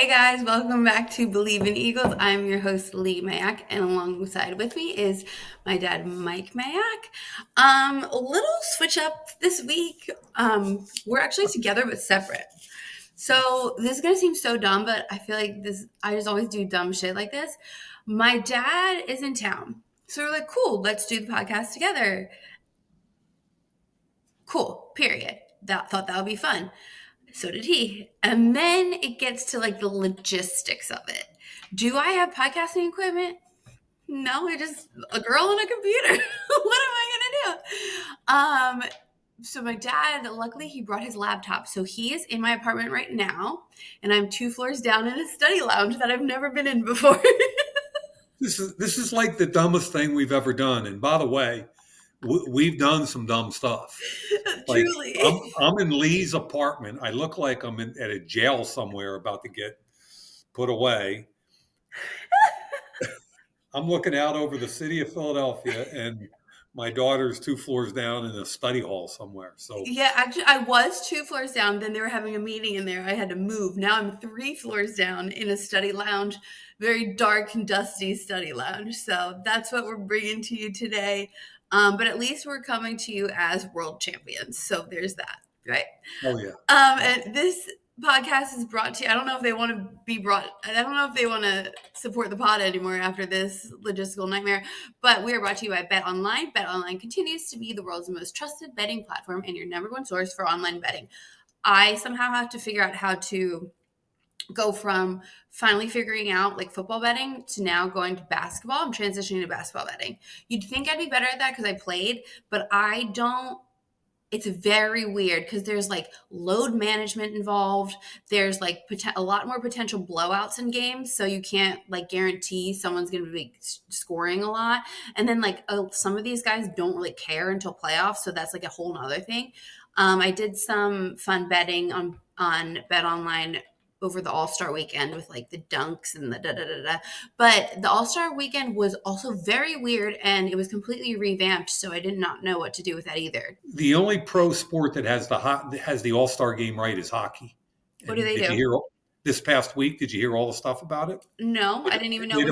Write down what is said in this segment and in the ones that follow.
Guys, welcome back to Bleav in Eagles. I'm your host, Lee Mayak, and alongside with me is my dad, Mike Mayak. A little switch up this week. We're actually together but separate. So this is gonna seem so dumb, but I feel like I just always do dumb shit like this. My dad is in town. So we're like, cool, let's do the podcast together. Cool, period. Thought that would be fun. So did he. And then it gets to like the logistics of it. Do I have podcasting equipment? No, it's just a girl and a computer. What am I gonna do? So my dad, luckily he brought his laptop. So he is in my apartment right now, and I'm 2 floors down in a study lounge that I've never been in before. This is like the dumbest thing we've ever done. And by the way, we've done some dumb stuff. Like, Truly. I'm in Lee's apartment. I look like I'm at a jail somewhere about to get put away. I'm looking out over the city of Philadelphia, and my daughter's 2 floors down in a study hall somewhere. So yeah, actually, I was 2 floors down. Then they were having a meeting in there. I had to move. Now I'm 3 floors down in a study lounge, very dark and dusty study lounge. So that's what we're bringing to you today. But at least we're coming to you as world champions. So there's that, right? Oh yeah. And this podcast is brought to you. I don't know if they want to be brought. I don't know if they want to support the pod anymore after this logistical nightmare. But we are brought to you by Bet Online. Bet Online continues to be the world's most trusted betting platform and your number one source for online betting. I somehow have to figure out how to go from finally figuring out like football betting to now going to basketball. I'm transitioning to basketball betting. You'd think I'd be better at that because I played, but I don't. It's very weird because there's like load management involved. There's like a lot more potential blowouts in games. So you can't like guarantee someone's going to be scoring a lot. And then like some of these guys don't really care until playoffs. So that's like a whole nother thing. I did some fun betting on Bet Online over the All-Star weekend with like the dunks and the da-da-da-da. But the All-Star weekend was also very weird and it was completely revamped. So I did not know what to do with that either. The only pro sport that has the All-Star game right is hockey. What do they do? Did you hear this past week? Did you hear all the stuff about it? No, I didn't even know. They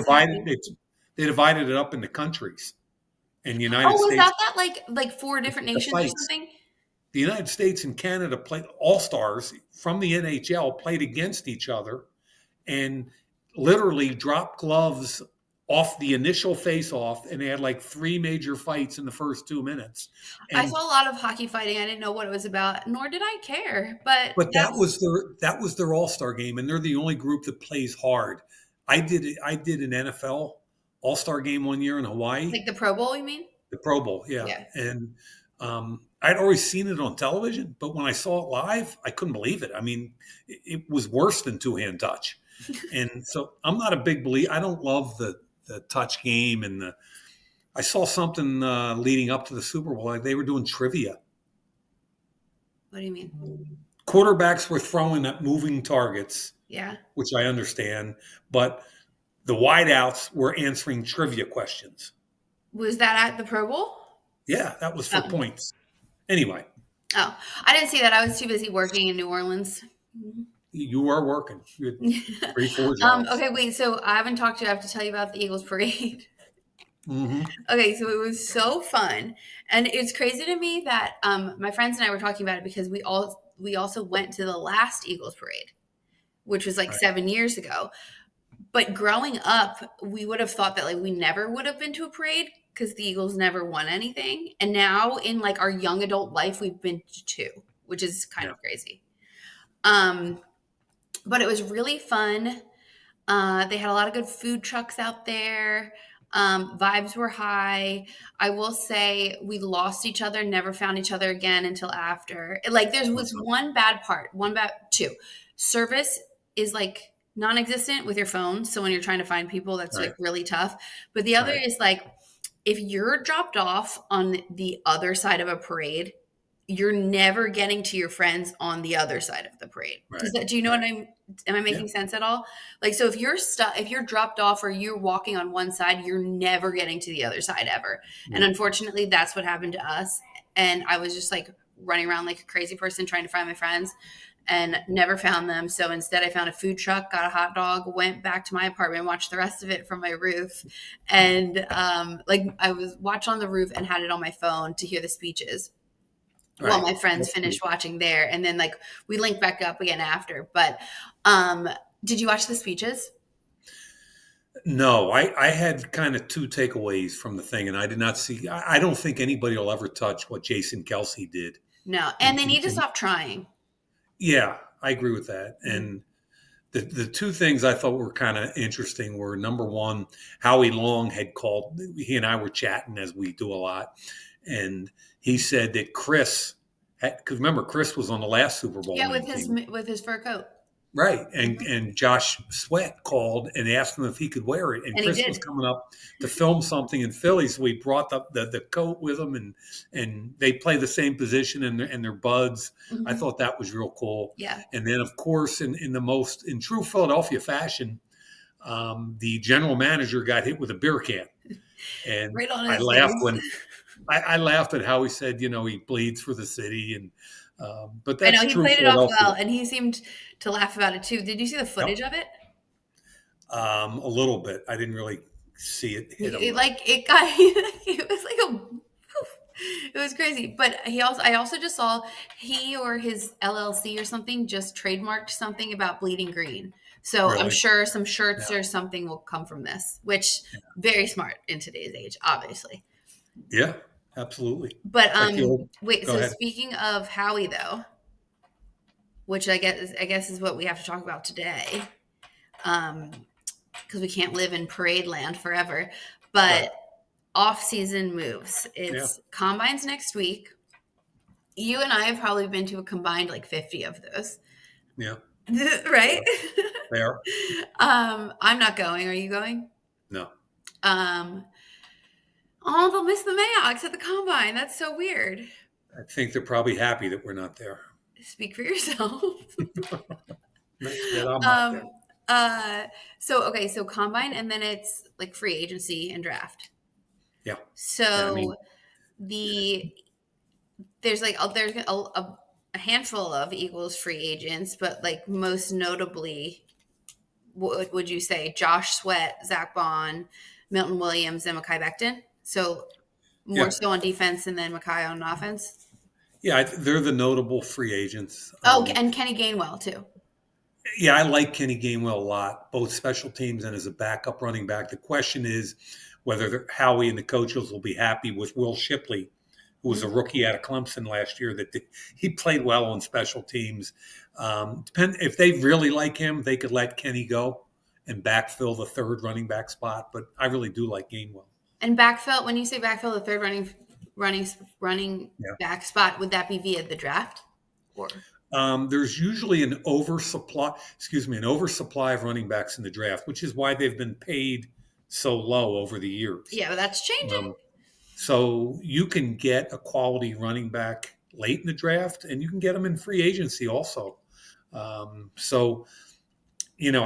divided it up into countries. And United States. Oh, was that like 4 different nations or something? The United States and Canada played all-stars from the NHL played against each other and literally dropped gloves off the initial face-off, and they had like 3 major fights in the first 2 minutes. And I saw a lot of hockey fighting. I didn't know what it was about, nor did I care. But that was their all-star game, and they're the only group that plays hard. I did an NFL all-star game one year in Hawaii. Like the Pro Bowl, you mean? The Pro Bowl, yeah. And I'd always seen it on television, but when I saw it live, I couldn't believe it. I mean, it was worse than two-hand touch. And so I'm not a big believer. I don't love the touch game. And I saw something leading up to the Super Bowl. Like they were doing trivia. What do you mean? Quarterbacks were throwing at moving targets. Yeah. Which I understand. But the wideouts were answering trivia questions. Was that at the Pro Bowl? Yeah, that was for points. Anyway. Oh, I didn't see that. I was too busy working in New Orleans. You were working. You had 3-4 jobs. Okay, wait. So I haven't talked to you. I have to tell you about the Eagles parade. Mm-hmm. Okay, so it was so fun. And it's crazy to me that my friends and I were talking about it because we also went to the last Eagles parade, which was like 7 years ago. But growing up, we would have thought that like we never would have been to a parade because the Eagles never won anything. And now in like our young adult life, we've been to 2, which is kind of crazy. But it was really fun. They had a lot of good food trucks out there. Vibes were high. I will say we lost each other, never found each other again until after. Like there was one bad part, 2. Service is like non-existent with your phone. So when you're trying to find people, that's like really tough. But the other is like, if you're dropped off on the other side of a parade, you're never getting to your friends on the other side of the parade. Do you know what am I making sense at all? Like, so if you're dropped off or you're walking on one side, you're never getting to the other side ever. And unfortunately, that's what happened to us. And I was just like running around like a crazy person trying to find my friends. and never found them. So instead, I found a food truck, got a hot dog, went back to my apartment, watched the rest of it from my roof. And I was watched on the roof and had it on my phone to hear the speeches while my friends finished watching there. And then we linked back up again after. But did you watch the speeches? No, I had kind of two takeaways from the thing, and I did not see. I don't think anybody will ever touch what Jason Kelsey did. No, and they need to stop trying. Yeah, I agree with that. And the two things I thought were kind of interesting were, number one, Howie Long had called. He and I were chatting, as we do a lot, and he said that Chris, because remember, Chris was on the last Super Bowl. Yeah, with his fur coat. Right. And Josh Sweat called and asked him if he could wear it. And Chris was coming up to film something in Philly. So he brought the coat with him, and they play the same position, and they're buds. I thought that was real cool. Yeah. And then, of course, in true Philadelphia fashion, the general manager got hit with a beer can. And right on I laughed when I laughed at how he said, he bleeds for the city. And but that's he played it off well, and he seemed to laugh about it too. Did you see the footage of it? A little bit. I didn't really see it hit him. It was crazy. But I also just saw he or his LLC or something just trademarked something about bleeding green. So really? I'm sure some shirts or something will come from this, which very smart in today's age, obviously. Yeah. Absolutely. But wait, so speaking of Howie though, which I guess is what we have to talk about today. Because we can't live in parade land forever. But off-season moves. It's combines next week. You and I have probably been to a combined 50 of those. Yeah. Right? They are. I'm not going. Are you going? No. Oh, they'll miss the Mayhawks at the combine. That's so weird. I think they're probably happy that we're not there. Speak for yourself. I'm not there. So combine, and then it's free agency and draft. Yeah. So there's a handful of Eagles free agents, but most notably, what would you say? Josh Sweat, Zach Bond, Milton Williams, and Mekhi Becton. So more so on defense, and then Mekhi on offense. Yeah, they're the notable free agents. And Kenny Gainwell too. Yeah, I like Kenny Gainwell a lot, both special teams and as a backup running back. The question is whether Howie and the coaches will be happy with Will Shipley, who was a rookie out of Clemson last year. That he played well on special teams. If they really like him, they could let Kenny go and backfill the third running back spot. But I really do like Gainwell. And backfill, when you say backfill the third running back spot, would that be via the draft? Or there's usually an oversupply of running backs in the draft, which is why they've been paid so low over the years. Yeah, but that's changing. So you can get a quality running back late in the draft, and you can get them in free agency also. I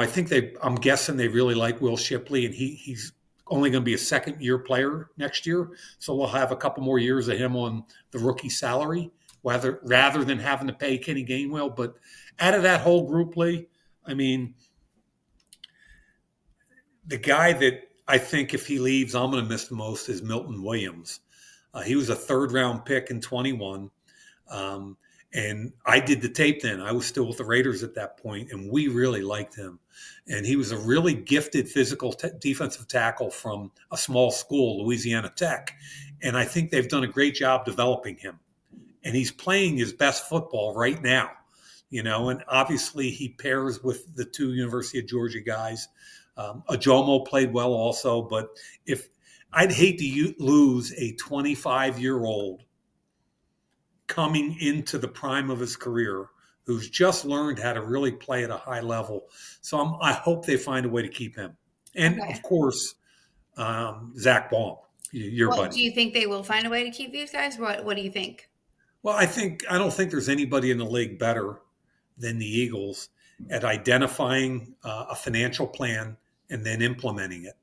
think I'm guessing they really like Will Shipley, and he's only going to be a second-year player next year. So we'll have a couple more years of him on the rookie salary, rather than having to pay Kenny Gainwell. But out of that whole group, Lee, I mean, the guy that I think if he leaves, I'm going to miss the most is Milton Williams. He was a third-round pick in 21. And I did the tape then. I was still with the Raiders at that point, and we really liked him. And he was a really gifted physical defensive tackle from a small school, Louisiana Tech. And I think they've done a great job developing him. And he's playing his best football right now, and obviously he pairs with the two University of Georgia guys. Ajomo played well also, but I'd hate to lose a 25-year-old coming into the prime of his career who's just learned how to really play at a high level. So I hope they find a way to keep him. And, of course, Zach Baum, your buddy. Do you think they will find a way to keep these guys? What do you think? Well, I don't think there's anybody in the league better than the Eagles at identifying a financial plan and then implementing it.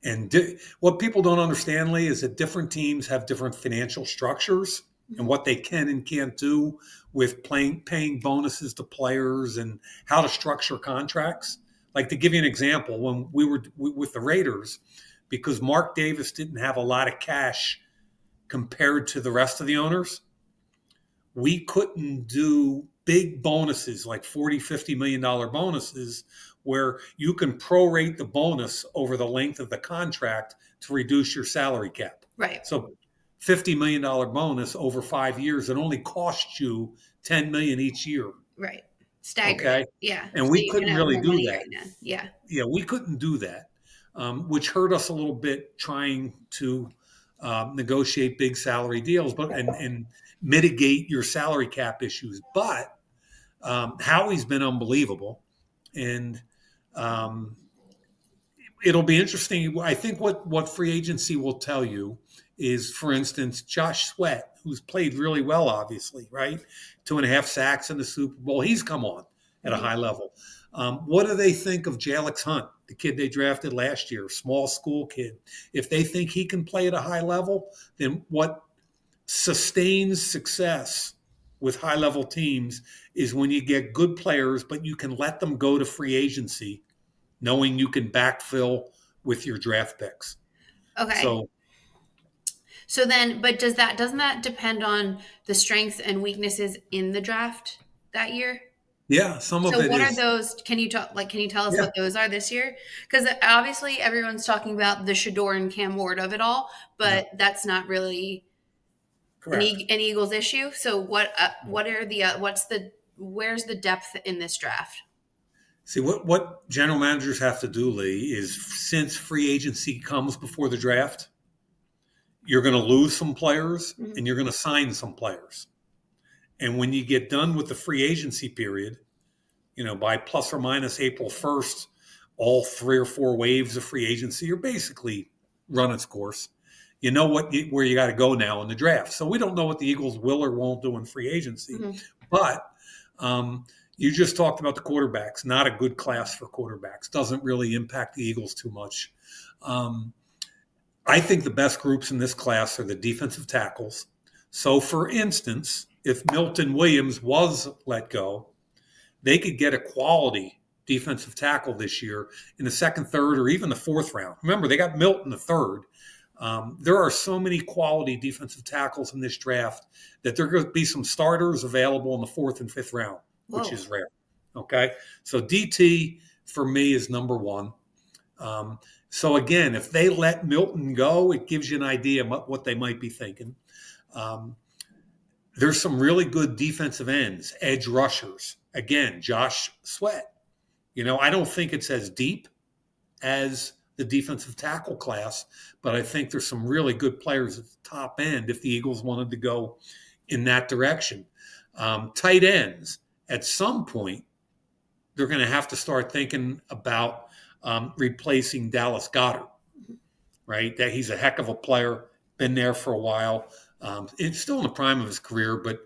And what people don't understand, Lee, is that different teams have different financial structures. and what they can and can't do with paying bonuses to players and how to structure contracts. Like, to give you an example, when we were with the Raiders, because Mark Davis didn't have a lot of cash compared to the rest of the owners, we couldn't do big bonuses like $40-50 million bonuses where you can prorate the bonus over the length of the contract to reduce your salary cap. Right. So $50 million bonus over 5 years, it only costs you $10 million each year. Right. Staggered. Okay. Yeah. And so we couldn't really do that. Right now. Yeah. Yeah, we couldn't do that, which hurt us a little bit trying to negotiate big salary deals, but and mitigate your salary cap issues. But Howie's been unbelievable, and it'll be interesting. I think what free agency will tell you is, for instance, Josh Sweat, who's played really well, obviously, right? 2.5 sacks in the Super Bowl. He's come on at a high level. What do they think of Jalix Hunt, the kid they drafted last year, small school kid? If they think he can play at a high level, then what sustains success with high-level teams is when you get good players, but you can let them go to free agency, knowing you can backfill with your draft picks. Okay. So then, but doesn't that depend on the strengths and weaknesses in the draft that year? Yeah, some of it is. So what are those? Can you tell us what those are this year? Because obviously everyone's talking about the Shador and Cam Ward of it all, but that's not really an Eagles issue. So what are the where's the depth in this draft? See, what general managers have to do, Lee, is since free agency comes before the draft, you're going to lose some players and you're going to sign some players. And when you get done with the free agency period, by plus or minus April 1st, all 3 or 4 waves of free agency are basically run its course. You know where you got to go now in the draft. So we don't know what the Eagles will or won't do in free agency. But you just talked about the quarterbacks. Not a good class for quarterbacks. Doesn't really impact the Eagles too much. I think the best groups in this class are the defensive tackles. So, for instance, if Milton Williams was let go, they could get a quality defensive tackle this year in the 2nd, 3rd, or even the 4th round. Remember, they got Milton the 3rd. There are so many quality defensive tackles in this draft that there are going to be some starters available in the 4th and 5th round, which is rare. Okay, so DT for me is number 1. So again, if they let Milton go, it gives you an idea of what they might be thinking. There's some really good defensive ends, edge rushers. Again, Josh Sweat. I don't think it's as deep as the defensive tackle class, but I think there's some really good players at the top end if the Eagles wanted to go in that direction. Tight ends, at some point, they're going to have to start thinking about replacing Dallas Goedert, right? That he's a heck of a player, been there for a while. It's still in the prime of his career, but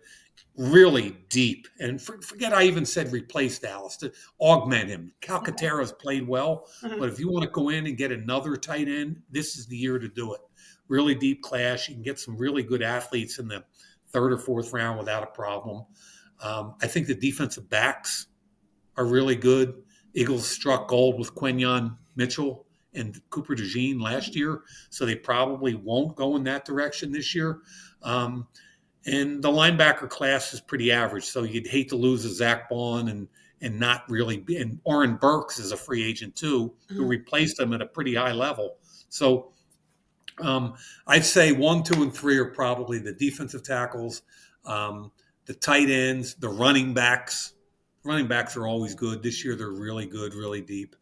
really deep. And forget I even said replace Dallas, to augment him. Calcaterra's played well, but if you want to go in and get another tight end, this is the year to do it. Really deep class. You can get some really good athletes in the 3rd or 4th round without a problem. I think the defensive backs are really good. Eagles struck gold with Quinyon Mitchell and Cooper DeJean last year, so they probably won't go in that direction this year. And the linebacker class is pretty average, so you'd hate to lose a Zach Bond and not really be. And Oren Burks is a free agent too, who replaced him at a pretty high level. So I'd say 1, 2, and 3 are probably the defensive tackles, the tight ends, the running backs. Running backs are always good. This year they're really good, really deep,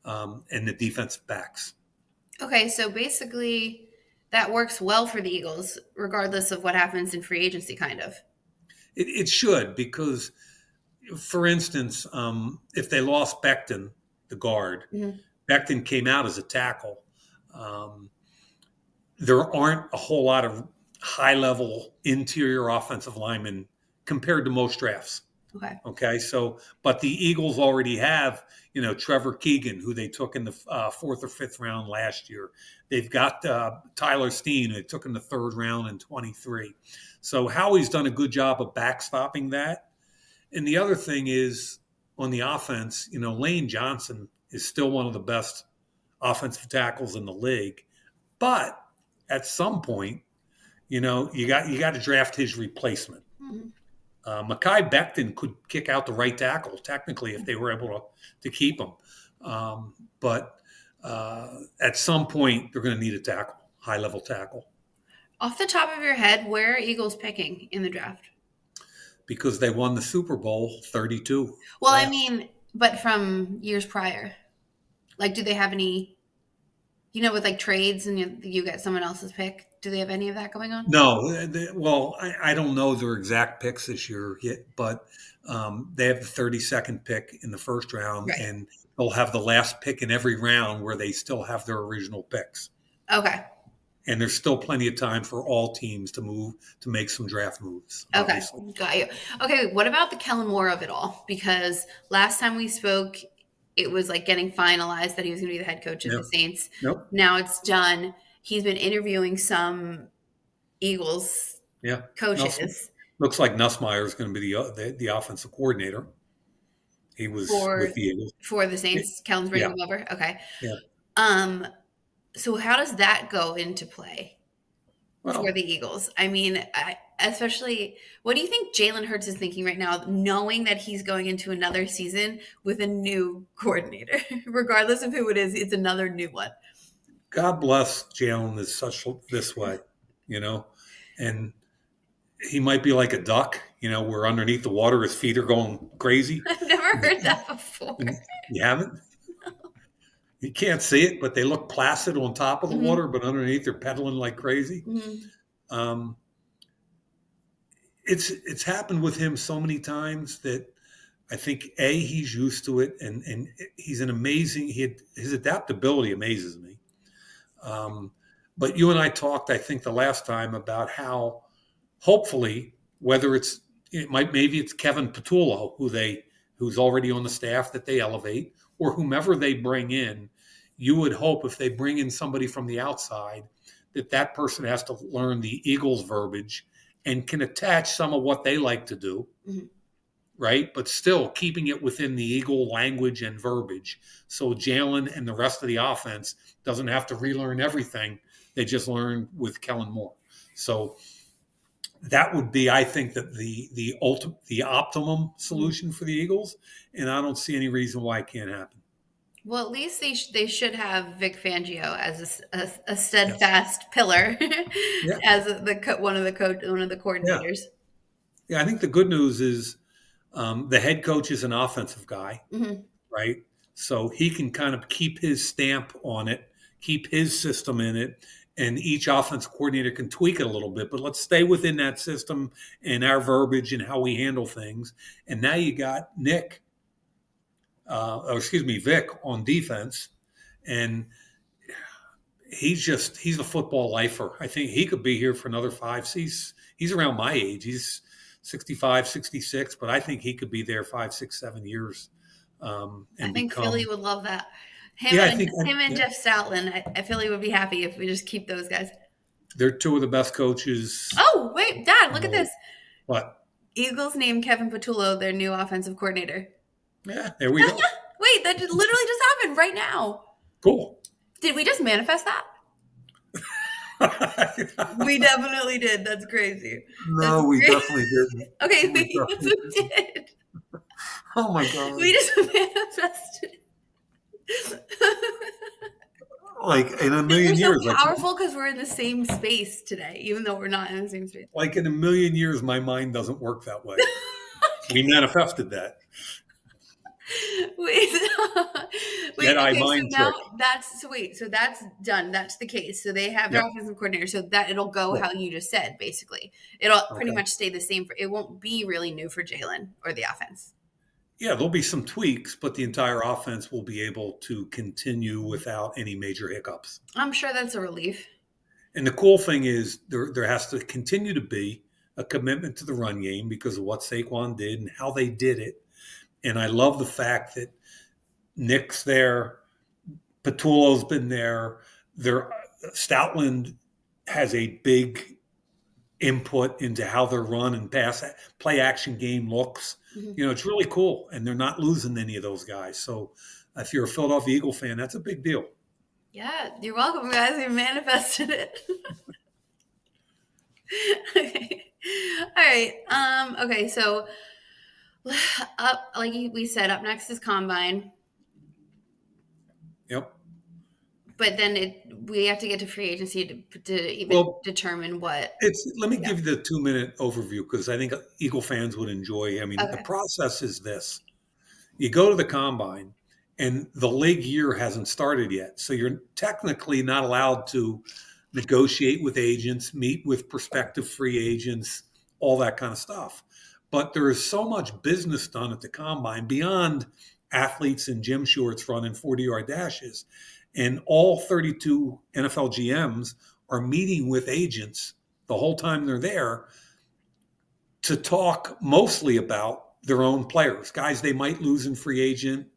and the defensive backs. Okay, so basically that works well for the Eagles, regardless of what happens in free agency, kind of. It should, because, for instance, if they lost Becton, the guard, Becton came out as a tackle. There aren't a whole lot of high-level interior offensive linemen compared to most drafts. Okay. Okay, so but the Eagles already have, Trevor Keegan, who they took in the fourth or fifth round last year. They've got Tyler Steen, who they took in the third round in 23. So Howie's done a good job of backstopping that. And the other thing is on the offense, Lane Johnson is still one of the best offensive tackles in the league. But at some point, you got to draft his replacement. Mm-hmm. Mekhi Becton could kick out the right tackle, technically, if they were able to keep him. But at some point, they're going to need a tackle, high-level tackle. Off the top of your head, where are Eagles picking in the draft? Because they won the Super Bowl 32. Well, I mean, but from years prior. Like, do they have any, with like trades and you get someone else's pick? Do they have any of that going on? No. Well, I don't know their exact picks this year yet, but they have the 32nd pick in the first round, Right. and they'll have the last pick in every round where they still have their original picks. Okay. And there's still plenty of time for all teams to make some draft moves. Okay, Obviously. got you. Okay, what about the Kellen Moore of it all? Because last time we spoke, it was like getting finalized that he was going to be the head coach of the Saints. Nope. Now it's done. He's been interviewing some Eagles coaches. Looks like Nussmeier is going to be the offensive coordinator. He was with the Eagles. For the Saints. Kellen's bringing him over? Okay. Yeah. So how does that go into play for the Eagles? I mean, especially, what do you think Jalen Hurts is thinking right now, knowing that he's going into another season with a new coordinator? Regardless of who it is, it's another new one. God bless Jalen is such this way, and he might be like a duck, where underneath the water his feet are going crazy. I've never heard that before. You haven't? You can't see it, but they look placid on top of the water, but underneath they're pedaling like crazy. Mm-hmm. It's happened with him so many times that I think he's used to it, and he's an amazing. His adaptability amazes me. But you and I talked, I think, the last time about how hopefully, whether maybe it's Kevin Patullo who's already on the staff that they elevate, or whomever they bring in, you would hope if they bring in somebody from the outside that person has to learn the Eagles verbiage and can attach some of what they like to do, right? But still keeping it within the Eagle language and verbiage. So Jalen and the rest of the offense doesn't have to relearn everything they just learned with Kellen Moore. So that would be, I think, that the optimum solution for the Eagles, and I don't see any reason why it can't happen. Well, at least they should have Vic Fangio as a steadfast pillar as one of the coordinators. Yeah, I think the good news is the head coach is an offensive guy, right? So he can kind of keep his stamp on it, keep his system in it, and each offensive coordinator can tweak it a little bit. But let's stay within that system and our verbiage and how we handle things. And now you got Vic on defense, and he's a football lifer. I think he could be here for another 5 seasons. He's around my age. He's 65, 66, but I think he could be there 5, 6, 7 years. I think Philly would love that. Him and Jeff Stoutland, I feel he would be happy if we just keep those guys. They're two of the best coaches. Oh, wait, Dad, look at this. What? Eagles named Kevin Patullo their new offensive coordinator. Yeah, there we go. Wait, that literally just happened right now. Cool. Did we just manifest that? We definitely did. That's crazy. No, we definitely didn't. Okay, we did. Oh my God. We just manifested. Like in a million years. We're so powerful because we're in the same space today, even though we're not in the same space. Like in a million years, my mind doesn't work that way. We manifested that. Wait, mind trick. So that's done. That's the case. So they have their offensive coordinator. So that it'll go how you just said. Basically, it'll pretty much stay the same. It won't be really new for Jalen or the offense. Yeah, there'll be some tweaks, but the entire offense will be able to continue without any major hiccups. I'm sure that's a relief. And the cool thing is there has to continue to be a commitment to the run game because of what Saquon did and how they did it. And I love the fact that Nick's there, Patullo's been there. Stoutland has a big input into how their run and play action game looks. Mm-hmm. It's really cool, and they're not losing any of those guys. So if you're a Philadelphia Eagle fan, that's a big deal. Yeah, you're welcome, guys. We manifested it. Okay. All right. Okay, so like we said, up next is Combine. Yep. But then we have to get to free agency to even determine what. Let me give you the 2-minute overview because I think Eagle fans would enjoy. I mean, the process is this. You go to the Combine, and the league year hasn't started yet. So you're technically not allowed to negotiate with agents, meet with prospective free agents, all that kind of stuff. But there is so much business done at the Combine beyond athletes in gym shorts running 40-yard dashes. And all 32 NFL GMs are meeting with agents the whole time they're there to talk mostly about their own players, guys they might lose in free agent.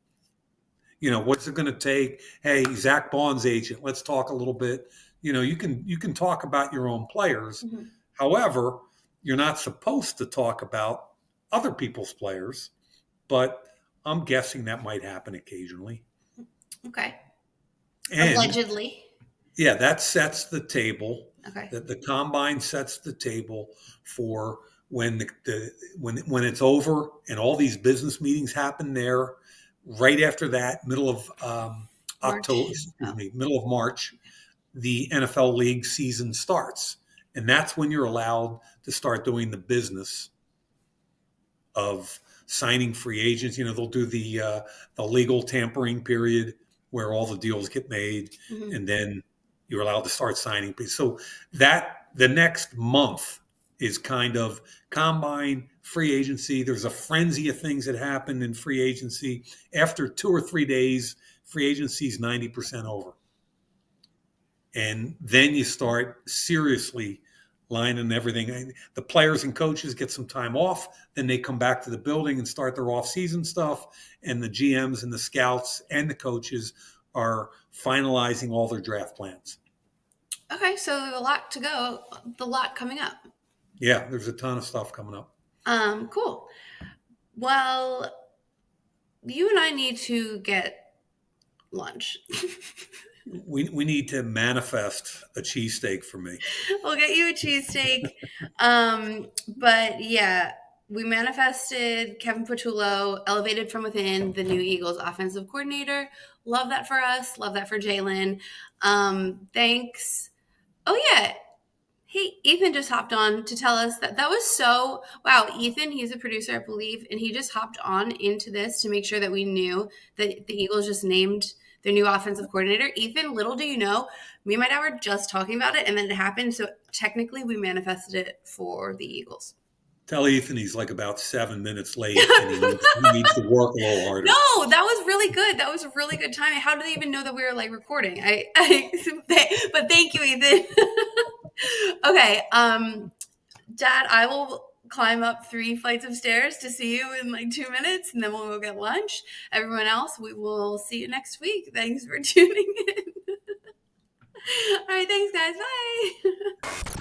What's it going to take? Hey, Zach Bond's agent, let's talk a little bit. You can talk about your own players. Mm-hmm. However, you're not supposed to talk about other people's players, but I'm guessing that might happen occasionally. Okay. And, allegedly. Yeah, that sets the table. Okay. The Combine sets the table for when when it's over and all these business meetings happen there. Right after that, middle of middle of March, the NFL league season starts, and that's when you're allowed to start doing the business of signing free agents. They'll do the legal tampering period where all the deals get made, mm-hmm. and then you're allowed to start signing. So that the next month is kind of Combine, free agency. There's a frenzy of things that happen in free agency. After 2 or 3 days, free agency is 90% over. And then you start seriously lining everything. The players and coaches get some time off. Then they come back to the building and start their off-season stuff. And the GMs and the scouts and the coaches are finalizing all their draft plans. Okay, so a lot to go. The lot coming up. Yeah, there's a ton of stuff coming up. Cool. Well, you and I need to get lunch. We need to manifest a cheesesteak for me. We'll get you a cheesesteak. But yeah, we manifested Kevin Patullo, elevated from within, the new Eagles offensive coordinator. Love that for us. Love that for Jalen. Thanks. Oh yeah. Hey, Ethan just hopped on to tell us that was so, wow, Ethan, he's a producer, I Bleav, and he just hopped on into this to make sure that we knew that the Eagles just named their new offensive coordinator. Ethan, little do you know, me and my dad were just talking about it, and then it happened, so technically we manifested it for the Eagles. Tell Ethan he's like about 7 minutes late, and he needs to work a little harder. No, that was really good. That was a really good timing. How did they even know that we were like recording? But thank you, Ethan. Okay, Dad, I will climb up 3 flights of stairs to see you in like 2 minutes, and then we'll go get lunch. Everyone else, we will see you next week. Thanks for tuning in. All right, thanks, guys. Bye.